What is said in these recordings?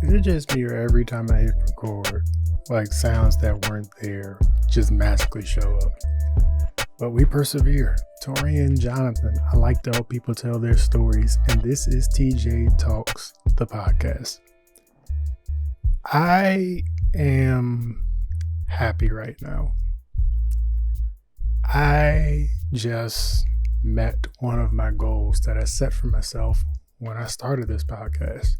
Is it just me, or every time I hit record, like sounds that weren't there just magically show up? But we persevere. Tori and Jonathan, I like to help people tell their stories, and this is TJ Talks, the podcast. I am happy right now. I just met one of my goals that I set for myself when I started this podcast.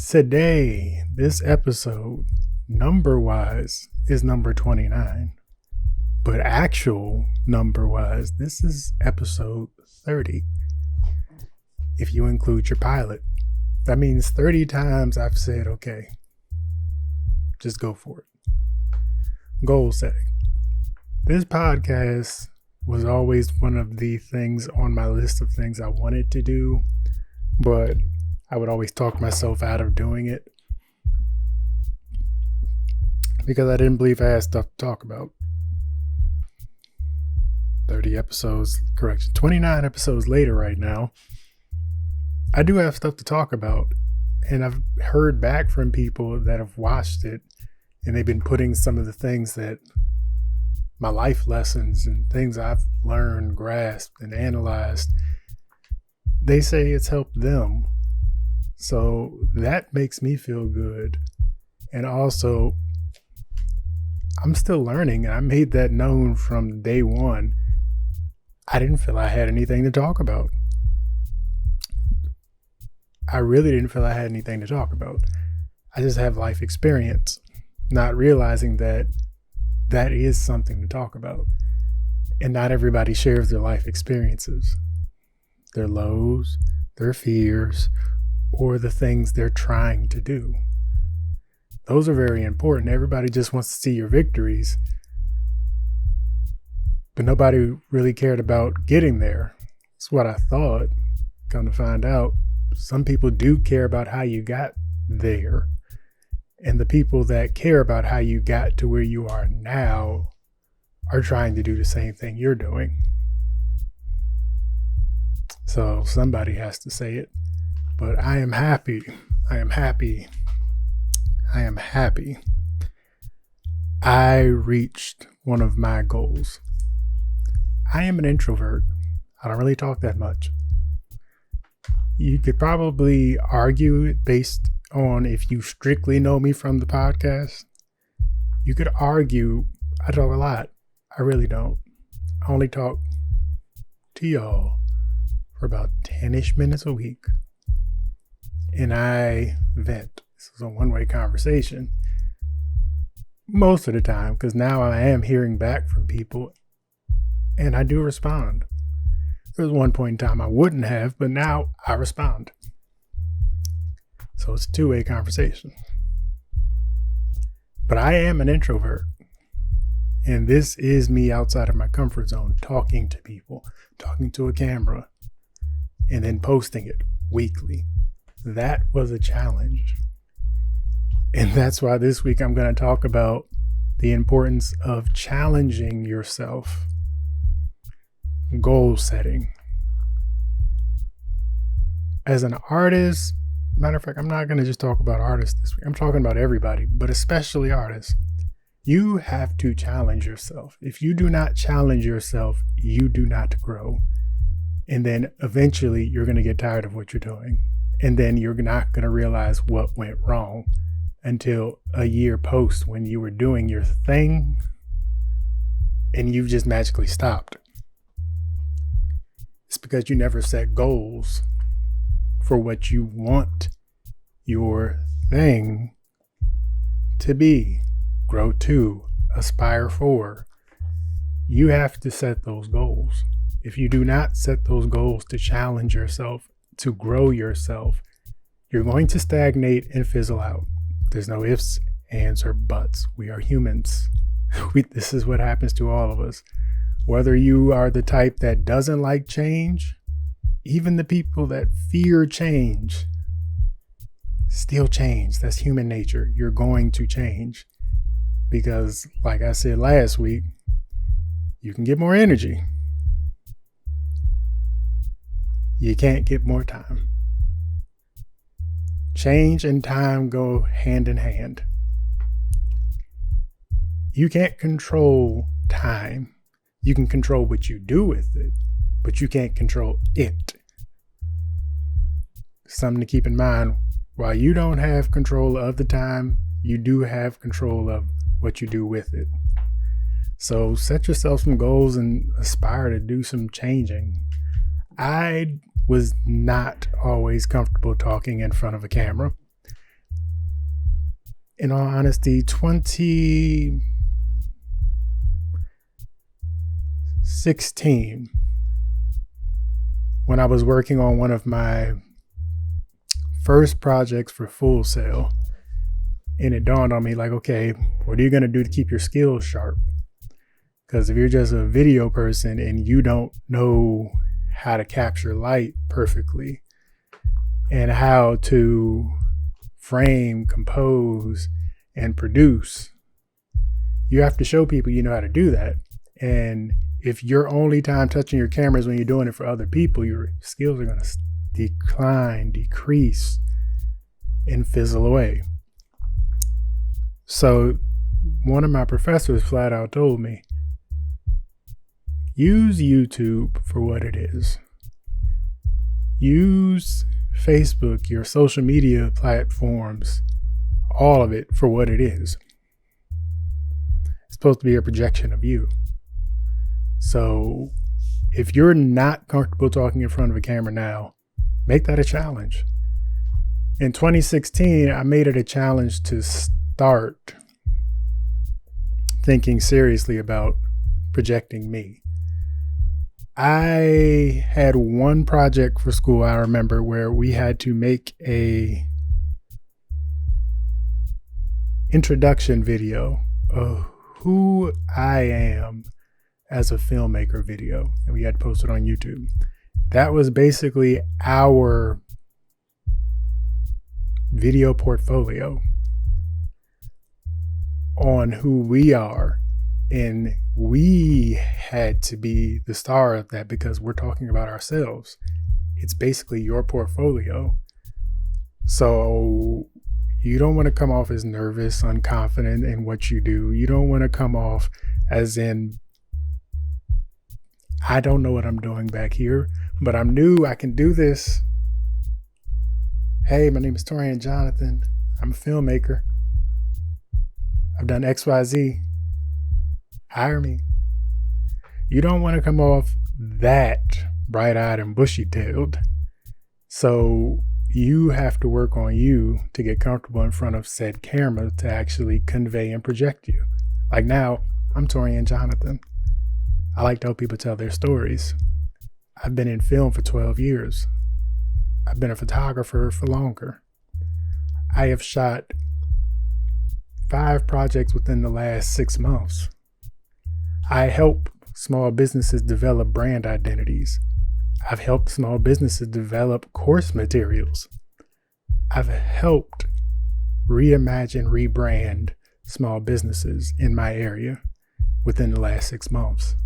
Today, this episode, number-wise, is number 29. But actual number-wise, this is episode 30. If you include your pilot. That means 30 times I've said, okay, just go for it. Goal setting. This podcast was always one of the things on my list of things I wanted to do, but I would always talk myself out of doing it because I didn't believe I had stuff to talk about. 30 episodes, 29 episodes later right now, I do have stuff to talk about, and I've heard back from people that have watched it, and they've been putting some of the things that my life lessons and things I've learned, grasped, and analyzed, they say it's helped them. So that makes me feel good. And also, I'm still learning, and I made that known from day one. I didn't feel I had anything to talk about. I really didn't feel I had anything to talk about. I just have life experience, not realizing that that is something to talk about. And not everybody shares their life experiences, their lows, their fears, or the things they're trying to do. Those are very important. Everybody just wants to see your victories, but nobody really cared about getting there. That's what I thought. Come to find out, some people do care about how you got there. And the people that care about how you got to where you are now are trying to do the same thing you're doing. So somebody has to say it. But I am happy. I am happy. I am happy. I reached one of my goals. I am an introvert. I don't really talk that much. You could probably argue it based on if you strictly know me from the podcast. You could argue I talk a lot. I really don't. I only talk to y'all for about 10-ish minutes a week. And I vent. This is a one-way conversation most of the time, because now I am hearing back from people and I do respond. There was one point in time I wouldn't have, but now I respond. So it's a two-way conversation. But I am an introvert. And this is me outside of my comfort zone, talking to people, talking to a camera, and then posting it weekly. That was a challenge. And that's why this week I'm going to talk about the importance of challenging yourself. Goal setting. As an artist, matter of fact, I'm not going to just talk about artists this week. I'm talking about everybody, but especially artists. You have to challenge yourself. If you do not challenge yourself, you do not grow. And then eventually you're going to get tired of what you're doing. And then you're not going to realize what went wrong until a year post when you were doing your thing and you've just magically stopped. It's because you never set goals for what you want your thing to be, grow to, aspire for. You have to set those goals. If you do not set those goals to challenge yourself, to grow yourself, you're going to stagnate and fizzle out. There's no ifs, ands, or buts. We are humans. This is what happens to all of us. Whether you are the type that doesn't like change, even the people that fear change, still change. That's human nature. You're going to change. because, like I said last week, you can get more energy. You can't get more time. Change and time go hand in hand. You can't control time. You can control what you do with it, but you can't control it. Something to keep in mind, while you don't have control of the time, you do have control of what you do with it. So set yourself some goals and aspire to do some changing. I was not always comfortable talking in front of a camera. In all honesty, 2016, when I was working on one of my first projects for Full Sail, and it dawned on me like, okay, what are you going to do to keep your skills sharp? Because if you're just a video person and you don't know how to capture light perfectly and how to frame, compose, and produce, you have to show people you know how to do that. And if your only time touching your camera is when you're doing it for other people, your skills are going to decline, decrease, and fizzle away. So one of my professors flat out told me, use YouTube for what it is. Use Facebook, your social media platforms, all of it for what it is. It's supposed to be a projection of you. So if you're not comfortable talking in front of a camera now, make that a challenge. In 2016, I made it a challenge to start thinking seriously about projecting me. I had one project for school, I remember, where we had to make a introduction video of who I am as a filmmaker video, and we had to post it on YouTube. That was basically our video portfolio on who we are. And we had to be the star of that because we're talking about ourselves. It's basically your portfolio. So you don't want to come off as nervous, unconfident in what you do. You don't want to come off as in, I don't know what I'm doing back here, but I'm new. I can do this. Hey, my name is Torian Jonathan. I'm a filmmaker. I've done XYZ. Hire me. You don't want to come off that bright-eyed and bushy-tailed. So you have to work on you to get comfortable in front of said camera to actually convey and project you. Like now, I'm Torian Jonathan. I like to help people tell their stories. I've been in film for 12 years. I've been a photographer for longer. I have shot 5 projects within the last 6 months. I help small businesses develop brand identities. I've helped small businesses develop course materials. I've helped reimagine, rebrand small businesses in my area within the last 6 months.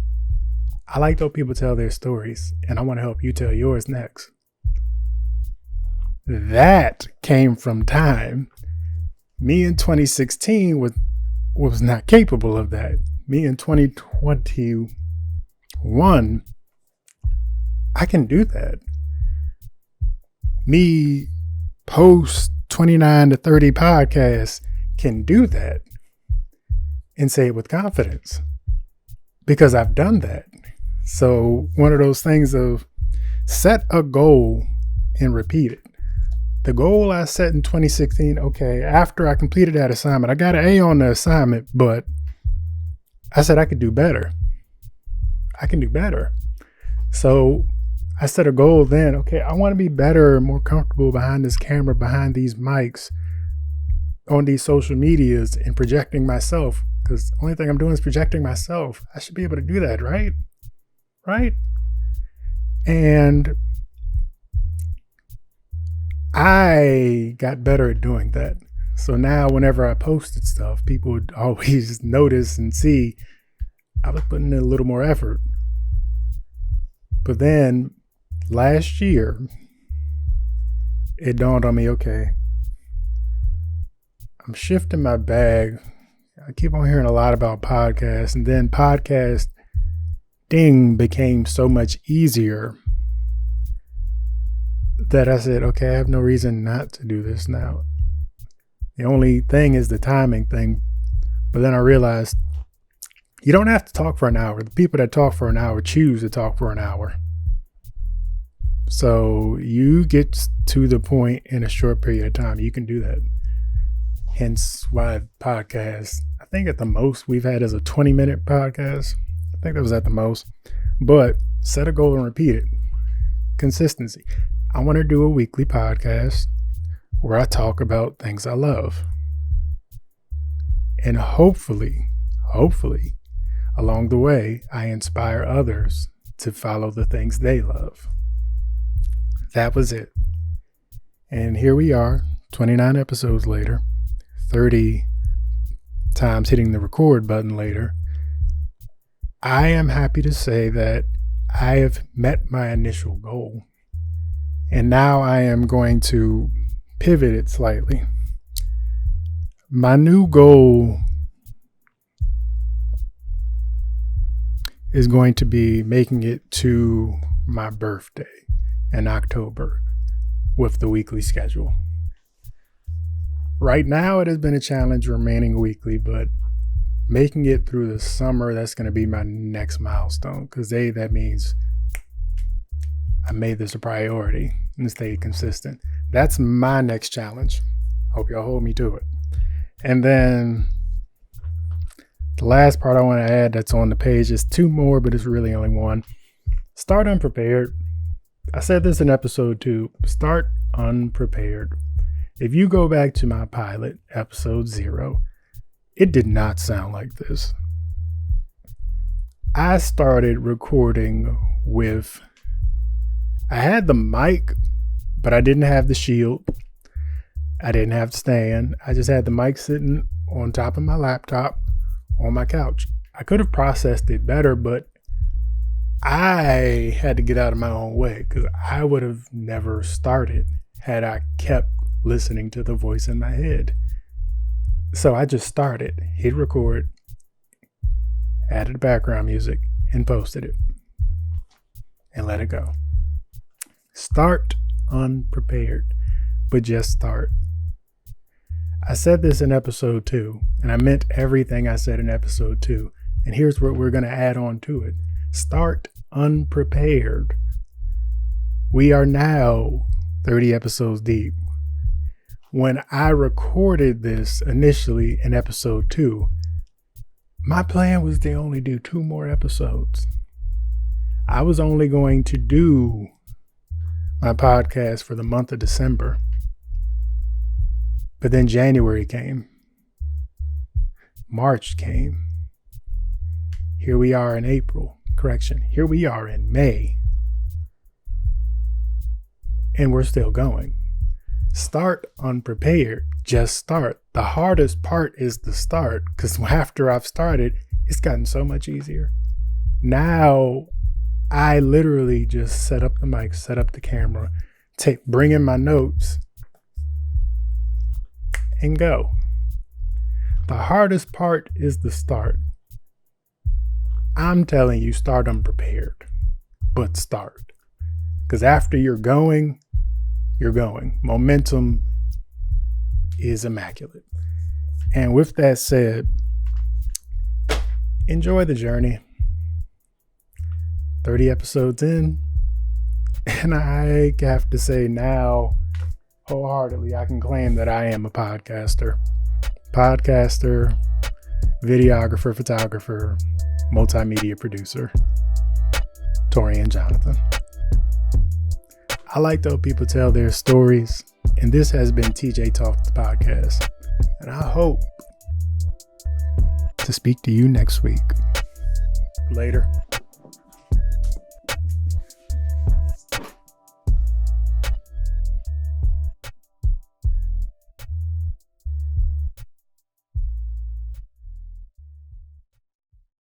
I like to help people tell their stories, and I want to help you tell yours next. That came from time. Me in 2016 was not capable of that. Me in 2021, I can do that. Me post 29 to 30 podcasts can do that and say it with confidence because I've done that. So one of those things of set a goal and repeat it. The goal I set in 2016, okay, after I completed that assignment, I got an A on the assignment, but I said I could do better. I can do better. So I set a goal then, okay, I want to be better, more comfortable behind this camera, behind these mics, on these social medias and projecting myself, because the only thing I'm doing is projecting myself. I should be able to do that, right? Right? And I got better at doing that. So now whenever I posted stuff, people would always notice and see I was putting in a little more effort. But then last year, it dawned on me, okay, I'm shifting my bag. I keep on hearing a lot about podcasts, and then podcasting became so much easier that I said, okay, I have no reason not to do this now. The only thing is the timing thing. But then I realized you don't have to talk for an hour. The people that talk for an hour choose to talk for an hour. So you get to the point in a short period of time. You can do that. Hence why podcasts, I think at the most we've had is a 20-minute podcast. I think that was at the most. But set a goal and repeat it. Consistency. I want to do a weekly podcast where I talk about things I love. And hopefully, along the way, I inspire others to follow the things they love. That was it. And here we are, 29 episodes later, 30 times hitting the record button later. I am happy to say that I have met my initial goal. And now I am going to pivot it slightly. My new goal is going to be making it to my birthday in October with the weekly schedule. Right now, it has been a challenge remaining weekly, but making it through the summer, that's going to be my next milestone, because that means I made this a priority and stayed consistent. That's my next challenge. Hope y'all hold me to it. And then the last part I want to add that's on the page is two more, but it's really only one. Start unprepared. I said this in episode 2. Start unprepared. If you go back to my pilot, episode 0, it did not sound like this. I started recording I had the mic, but I didn't have the shield. I didn't have the stand. I just had the mic sitting on top of my laptop on my couch. I could have processed it better, but I had to get out of my own way because I would have never started had I kept listening to the voice in my head. So I just started, hit record, added background music, and posted it. And let it go. Start unprepared, but just start. I said this in episode 2, and I meant everything I said in episode 2. And here's what we're going to add on to it. Start unprepared. We are now 30 episodes deep. When I recorded this initially in episode 2, my plan was to only do 2 more episodes. I was only going to do my podcast for the month of December. But then January came. March came. Here we are in April. Here we are in May. And we're still going. Start unprepared. Just start. The hardest part is the start, because after I've started, it's gotten so much easier. Now, I literally just set up the mic, set up the camera, bring in my notes, and go. The hardest part is the start. I'm telling you, start unprepared, but start. Because after you're going. Momentum is immaculate. And with that said, enjoy the journey. 30 episodes in, and I have to say now, wholeheartedly, I can claim that I am a podcaster. Podcaster, videographer, photographer, multimedia producer, Torian Jonathan. I like to help people tell their stories, and this has been TJ Talk, the podcast. And I hope to speak to you next week. Later.